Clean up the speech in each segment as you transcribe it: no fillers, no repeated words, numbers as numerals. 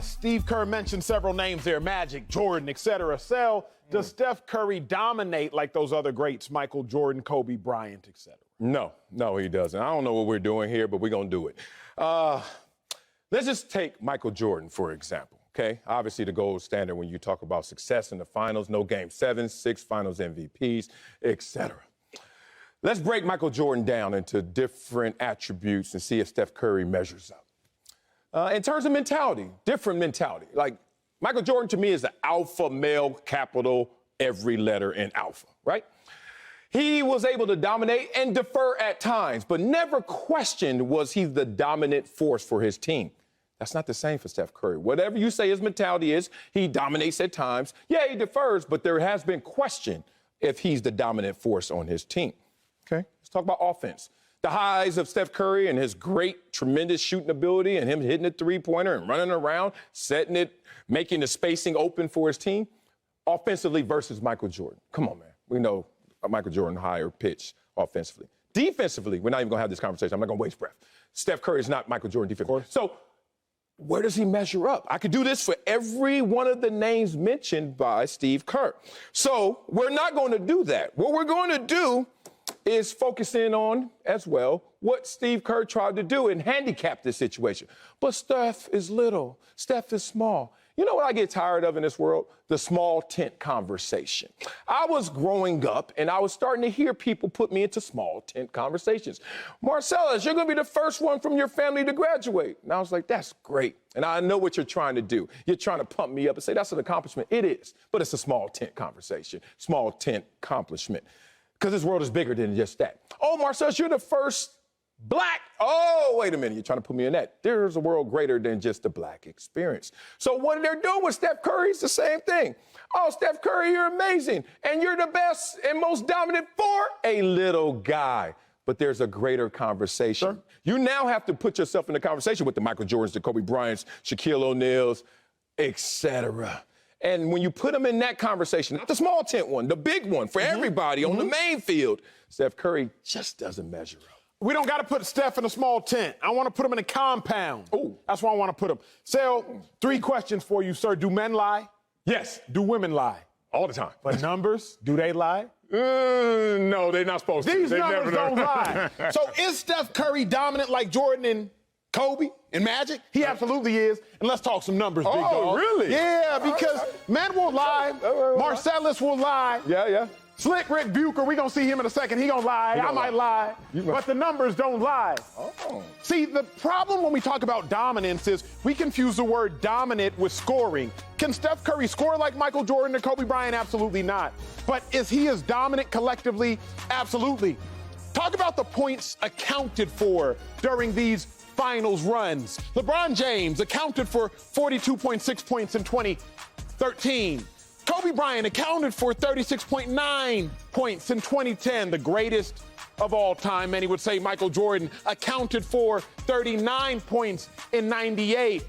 Steve Kerr mentioned several names there, Magic, Jordan, etc. Sel, does Steph Curry dominate like those other greats, Michael Jordan, Kobe Bryant, etc.? No, he doesn't. I don't know what we're doing here, but we're going to do it. Let's just take Michael Jordan, for example, okay? Obviously the gold standard when you talk about success in the finals, no Game 7, 6 finals MVPs, etc. Let's break Michael Jordan down into different attributes and see if Steph Curry measures up. In terms of mentality, different mentality. Like, Michael Jordan, to me, is the alpha male, capital, every letter in alpha, right? He was able to dominate and defer at times, but never questioned was he the dominant force for his team. That's not the same for Steph Curry. Whatever you say his mentality is, he dominates at times. Yeah, he defers, but there has been question if he's the dominant force on his team. Okay, let's talk about offense. The highs of Steph Curry and his great, tremendous shooting ability and him hitting a three-pointer and running around, setting it, making the spacing open for his team, offensively versus Michael Jordan. Come on, man. We know Michael Jordan higher pitch offensively. Defensively, we're not even going to have this conversation. I'm not going to waste breath. Steph Curry is not Michael Jordan defensively. So where does he measure up? I could do this for every one of the names mentioned by Steve Kerr. So we're not going to do that. What we're going to do is focus in on, as well, what Steve Kerr tried to do and handicap this situation. But Steph is little. Steph is small. You know what I get tired of in this world? The small tent conversation. I was growing up, and I was starting to hear people put me into small tent conversations. Marcellus, you're going to be the first one from your family to graduate. And I was like, that's great. And I know what you're trying to do. You're trying to pump me up and say, that's an accomplishment. It is. But it's a small tent conversation, small tent accomplishment. Because this world is bigger than just that. Oh, Marcellus, you're the first black. Oh, wait a minute. You're trying to put me in that. There's a world greater than just the black experience. So what they're doing with Steph Curry is the same thing. Oh, Steph Curry, you're amazing. And you're the best and most dominant for a little guy. But there's a greater conversation. Sure. You now have to put yourself in the conversation with the Michael Jordans, the Kobe Bryants, Shaquille O'Neals, etc. And when you put them in that conversation, not the small tent one, the big one for everybody on the main field, Steph Curry just doesn't measure up. We don't got to put Steph in a small tent. I want to put him in a compound. Ooh. That's where I want to put him. Sel, 3 questions for you, sir. Do men lie? Yes. Do women lie? All the time. But numbers, do they lie? No, they're not supposed to. These numbers don't lie. So is Steph Curry dominant like Jordan and Kobe and Magic? He absolutely is. And let's talk some numbers, big dog. Oh, really? Yeah, because men will lie. Marcellus will lie. Yeah. Slick Rick Bucher, we're going to see him in a second. He going to lie. I might lie. But the numbers don't lie. Oh. See, the problem when we talk about dominance is we confuse the word dominant with scoring. Can Steph Curry score like Michael Jordan or Kobe Bryant? Absolutely not. But is he as dominant collectively? Absolutely. Talk about the points accounted for during these finals runs. LeBron James accounted for 42.6 points in 2013. Kobe Bryant accounted for 36.9 points in 2010, the greatest of all time. Many would say Michael Jordan accounted for 39 points in 98.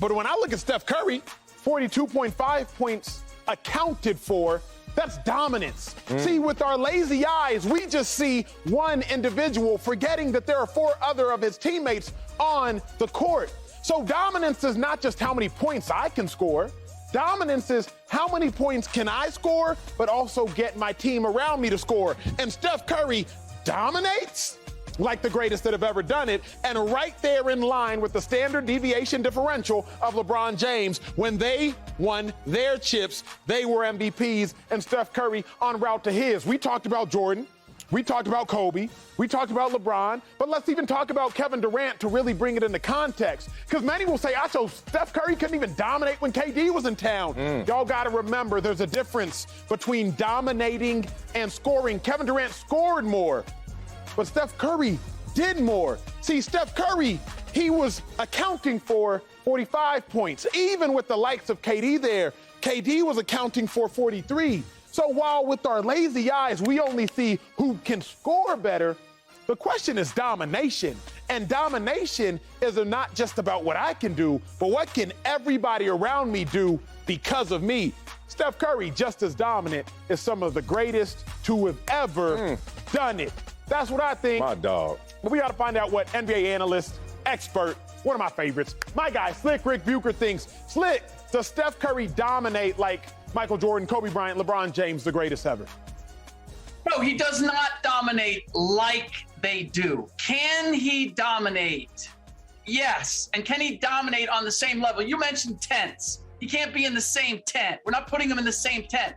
But when I look at Steph Curry, 42.5 points accounted for, that's dominance. See, with our lazy eyes, we just see one individual, forgetting that there are 4 other of his teammates on the court. So dominance is not just how many points I can score. Dominance is how many points can I score, but also get my team around me to score. And Steph Curry dominates like the greatest that have ever done it, and right there in line with the standard deviation differential of LeBron James. When they won their chips, they were MVPs, and Steph Curry en route to his. We talked about Jordan. We talked about Kobe. We talked about LeBron. But let's even talk about Kevin Durant to really bring it into context. Because many will say, Acho, Steph Curry couldn't even dominate when KD was in town. Y'all got to remember there's a difference between dominating and scoring. Kevin Durant scored more, but Steph Curry did more. See, Steph Curry, he was accounting for 45 points. Even with the likes of KD there, KD was accounting for 43. So while with our lazy eyes, we only see who can score better, the question is domination. And domination is not just about what I can do, but what can everybody around me do because of me. Steph Curry, just as dominant as some of the greatest to have ever done it. That's what I think. My dog. But we got to find out what NBA analyst, expert, one of my favorites. My guy, Slick Rick Bucher, thinks, Slick, does Steph Curry dominate like Michael Jordan, Kobe Bryant, LeBron James, the greatest ever? No, he does not dominate like they do. Can he dominate? Yes. And can he dominate on the same level? You mentioned tents. He can't be in the same tent. We're not putting him in the same tent.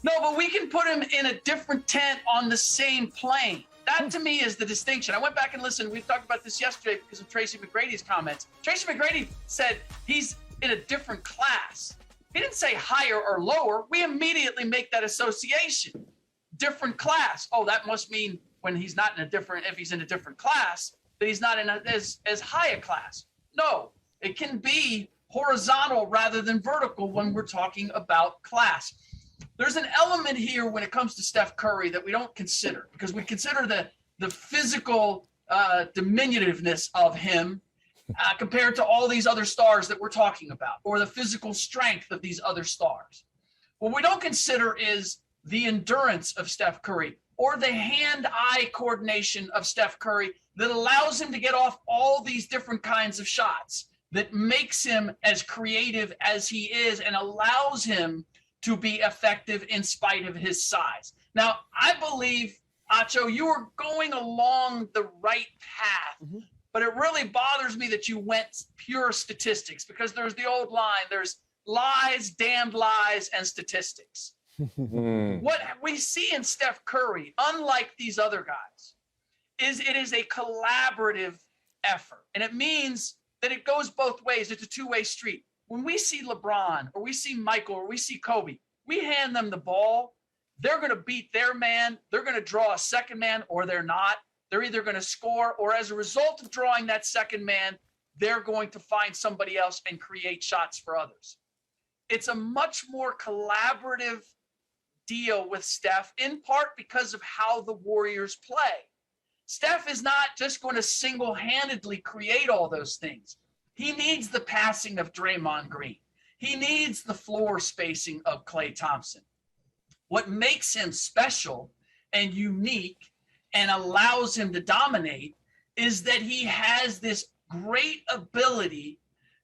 No, but we can put him in a different tent on the same plane. That, to me, is the distinction. I went back and listened. We talked about this yesterday because of Tracy McGrady's comments. Tracy McGrady said he's in a different class. He didn't say higher or lower. We immediately make that association. Different class. Oh, that must mean when he's not in a different, if he's in a different class, that he's not in as high a class. No, it can be horizontal rather than vertical when we're talking about class. There's an element here when it comes to Steph Curry that we don't consider, because we consider the physical diminutiveness of him compared to all these other stars that we're talking about, or the physical strength of these other stars. What we don't consider is the endurance of Steph Curry, or the hand-eye coordination of Steph Curry that allows him to get off all these different kinds of shots, that makes him as creative as he is and allows him to be effective in spite of his size. Now, I believe, Acho, you were going along the right path, but it really bothers me that you went pure statistics, because there's the old line, there's lies, damned lies, and statistics. What we see in Steph Curry, unlike these other guys, is it is a collaborative effort. And it means that it goes both ways. It's a two-way street. When we see LeBron, or we see Michael, or we see Kobe, we hand them the ball, they're going to beat their man, they're going to draw a second man, or they're not. They're either going to score, or as a result of drawing that second man, they're going to find somebody else and create shots for others. It's a much more collaborative deal with Steph, in part because of how the Warriors play. Steph is not just going to single-handedly create all those things. He needs the passing of Draymond Green. He needs the floor spacing of Klay Thompson. What makes him special and unique and allows him to dominate is that he has this great ability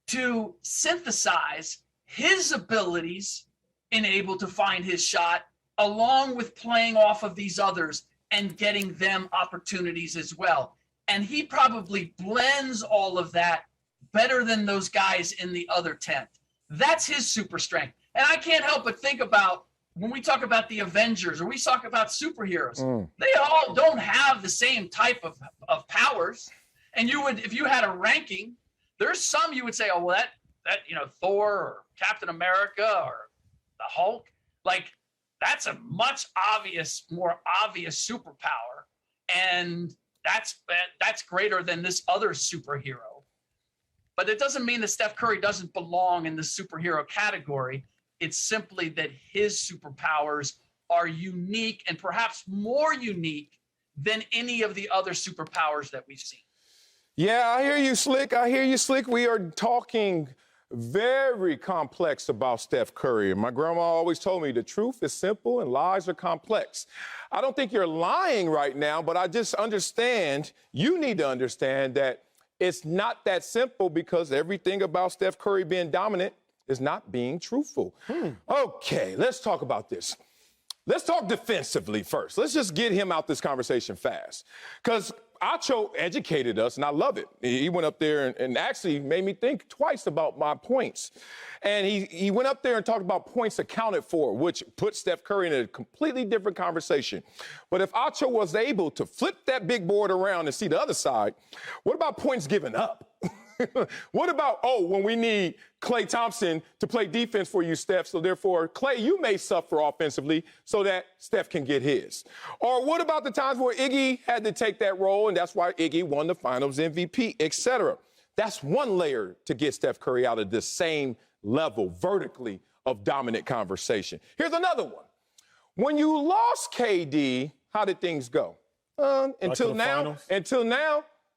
to synthesize his abilities and able to find his shot, along with playing off of these others and getting them opportunities as well. And he probably blends all of that better than those guys in the other tent. That's his super strength. And I can't help but think about when we talk about the Avengers, or we talk about superheroes, they all don't have the same type of powers. And you would, if you had a ranking, there's some you would say, oh, well, that Thor or Captain America or the Hulk, like, that's a much more obvious superpower, and that's greater than this other superhero. But it doesn't mean that Steph Curry doesn't belong in the superhero category. It's simply that his superpowers are unique, and perhaps more unique than any of the other superpowers that we've seen. Yeah, I hear you, Slick. I hear you, Slick. We are talking very complex about Steph Curry. And my grandma always told me the truth is simple and lies are complex. I don't think you're lying right now, but I just understand, you need to understand that it's not that simple, because everything about Steph Curry being dominant is not being truthful. Okay, let's talk about this. Let's talk defensively first. Let's just get him out this conversation fast, because Acho educated us, and I love it. He went up there and actually made me think twice about my points. And he went up there and talked about points accounted for, which put Steph Curry in a completely different conversation. But if Acho was able to flip that big board around and see the other side, what about points given up? What about, when we need Klay Thompson to play defense for you, Steph, so therefore, Klay, you may suffer offensively so that Steph can get his? Or what about the times where Iggy had to take that role, and that's why Iggy won the Finals MVP, etc.? That's one layer to get Steph Curry out of this same level, vertically, of dominant conversation. Here's another one. When you lost KD, how did things go? Until now,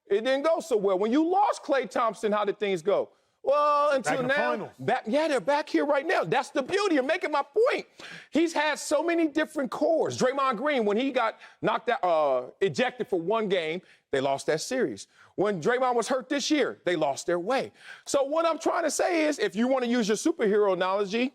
it didn't go so well. When you lost Klay Thompson, how did things go? Well, until in the now, finals. they're back here right now. That's the beauty. You're making my point. He's had so many different cores. Draymond Green, when he got knocked out, ejected for one game, they lost that series. When Draymond was hurt this year, they lost their way. So what I'm trying to say is, if you want to use your superhero analogy,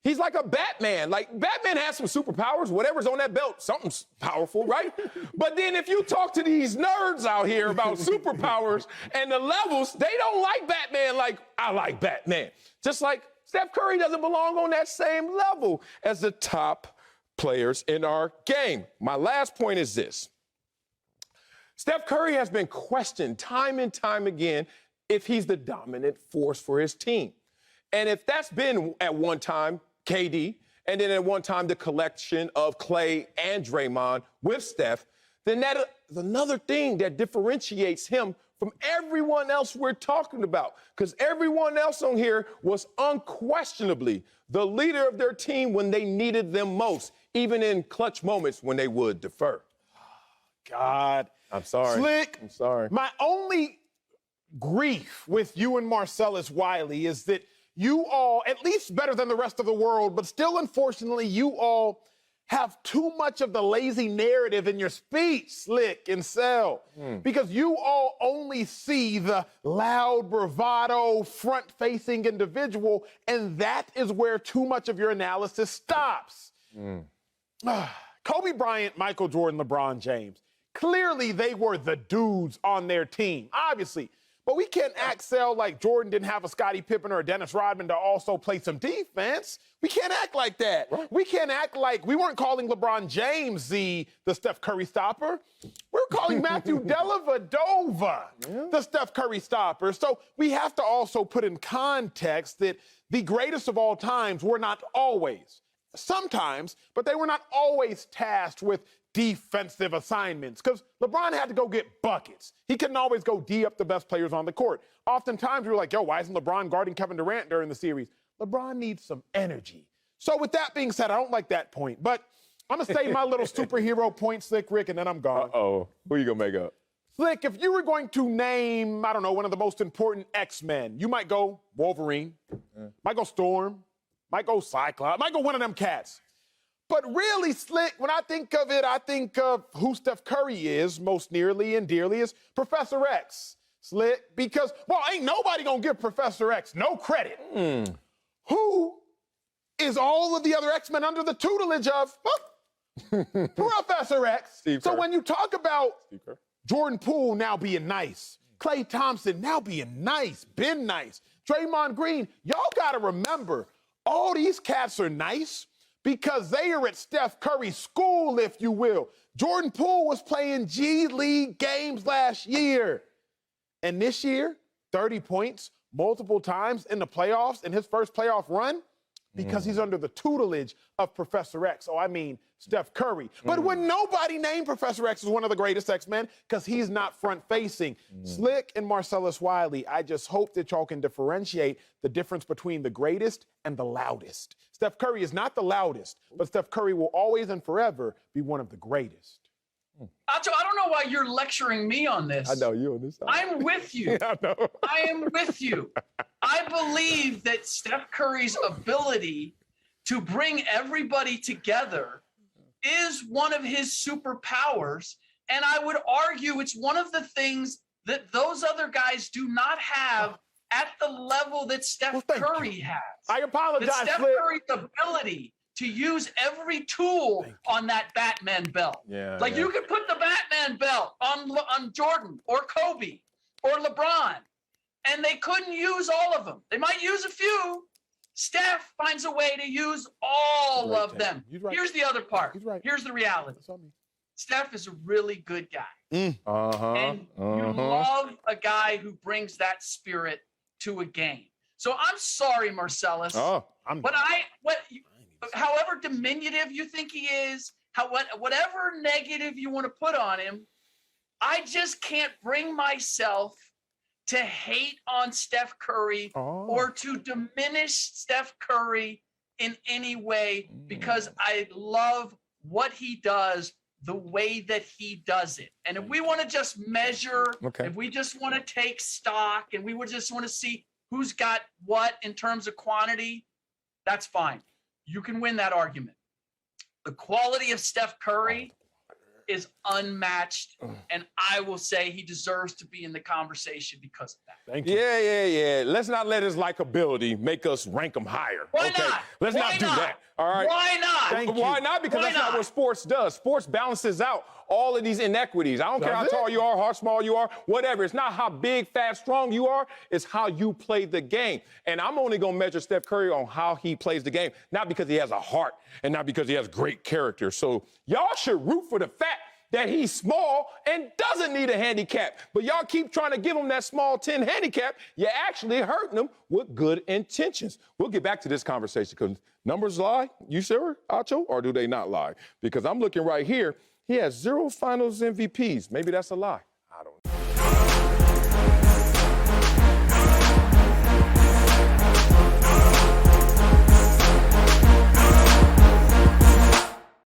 he's like a Batman. Like, Batman has some superpowers. Whatever's on that belt, something's powerful, right? But then if you talk to these nerds out here about superpowers and the levels, they don't like Batman like I like Batman. Just like Steph Curry doesn't belong on that same level as the top players in our game. My last point is this. Steph Curry has been questioned time and time again if he's the dominant force for his team. And if that's been at one time KD, and then at one time the collection of Clay and Draymond with Steph, then that is another thing that differentiates him from everyone else we're talking about. Because everyone else on here was unquestionably the leader of their team when they needed them most, even in clutch moments when they would defer. God. I'm sorry. Slick. I'm sorry. My only grief with you and Marcellus Wiley is that you all, at least better than the rest of the world, but still, unfortunately, you all have too much of the lazy narrative in your speech, Slick and Sel, because you all only see the loud, bravado, front-facing individual, and that is where too much of your analysis stops. Kobe Bryant, Michael Jordan, LeBron James. Clearly, they were the dudes on their team, obviously. But we can't act, Sel, like Jordan didn't have a Scottie Pippen or a Dennis Rodman to also play some defense. We can't act like that. Right. We can't act like we weren't calling LeBron James the Steph Curry stopper. We're calling Matthew Dellavedova the Steph Curry stopper. So we have to also put in context that the greatest of all times were not always, sometimes, but they were not always tasked with defensive assignments, because LeBron had to go get buckets. He couldn't always go D up the best players on the court. Oftentimes, we were like, yo, why isn't LeBron guarding Kevin Durant during the series? LeBron needs some energy. So with that being said, I don't like that point, but I'm going to say my little superhero point, Slick Rick, and then I'm gone. Uh-oh. Who you going to make up? Slick, if you were going to name, I don't know, one of the most important X-Men, you might go Wolverine, might go Storm, might go Cyclops, might go one of them cats. But really, Slick, when I think of it, I think of who Steph Curry is most nearly and dearly is Professor X, Slick, because, well, ain't nobody gonna give Professor X no credit. Who is all of the other X-Men under the tutelage of Professor X? Steve So Kerr. when you talk about Jordan Poole now being nice, Klay Thompson now being nice, been nice, Draymond Green, y'all gotta remember, all these cats are nice because they are at Steph Curry's school, if you will. Jordan Poole was playing G League games last year. And this year, 30 points multiple times in the playoffs in his first playoff run because he's under the tutelage of Professor X. Oh, I mean Steph Curry. But would nobody name Professor X as one of the greatest X-Men because he's not front-facing. Slick and Marcellus Wiley, I just hope that y'all can differentiate the difference between the greatest and the loudest. Steph Curry is not the loudest, but Steph Curry will always and forever be one of the greatest. Acho, I don't know why you're lecturing me on this. I know you on this side. I'm with you. Yeah, I know. I am with you. I believe that Steph Curry's ability to bring everybody together is one of his superpowers. And I would argue it's one of the things that those other guys do not have at the level that Steph Curry has. I apologize, That Steph Slick. Curry's ability to use every tool on that Batman belt. Yeah, Like you could put the Batman belt on Jordan or Kobe or LeBron, and they couldn't use all of them. They might use a few. Steph finds a way to use all of them. Here's the other part. Here's the reality. Steph is a really good guy. And you love a guy who brings that spirit to a game. So I'm sorry, Marcellus. However diminutive you think he is, whatever negative you want to put on him, I just can't bring myself to hate on Steph Curry or to diminish Steph Curry in any way because I love what he does the way that he does it. And if we want to just measure, if we just want to take stock and we would just want to see who's got what in terms of quantity, that's fine. You can win that argument. The quality of Steph Curry is unmatched, and I will say he deserves to be in the conversation because of that. Thank you. Yeah. Let's not let his likability make us rank him higher. Why okay? not? Let's Why not do not? that. All right. Why not? Why not? Because Why that's not not? what sports does. Sports balances out all of these inequities. I don't care how Does it? tall you are, how small you are, whatever. It's not how big, fast, strong you are. It's how you play the game. And I'm only going to measure Steph Curry on how he plays the game, not because he has a heart and not because he has great character. So y'all should root for the fact that he's small and doesn't need a handicap. But y'all keep trying to give him that small 10 handicap. You're actually hurting him with good intentions. We'll get back to this conversation because numbers lie. You sure, Acho, or do they not lie? Because I'm looking right here. He has 0 finals MVPs. Maybe that's a lie.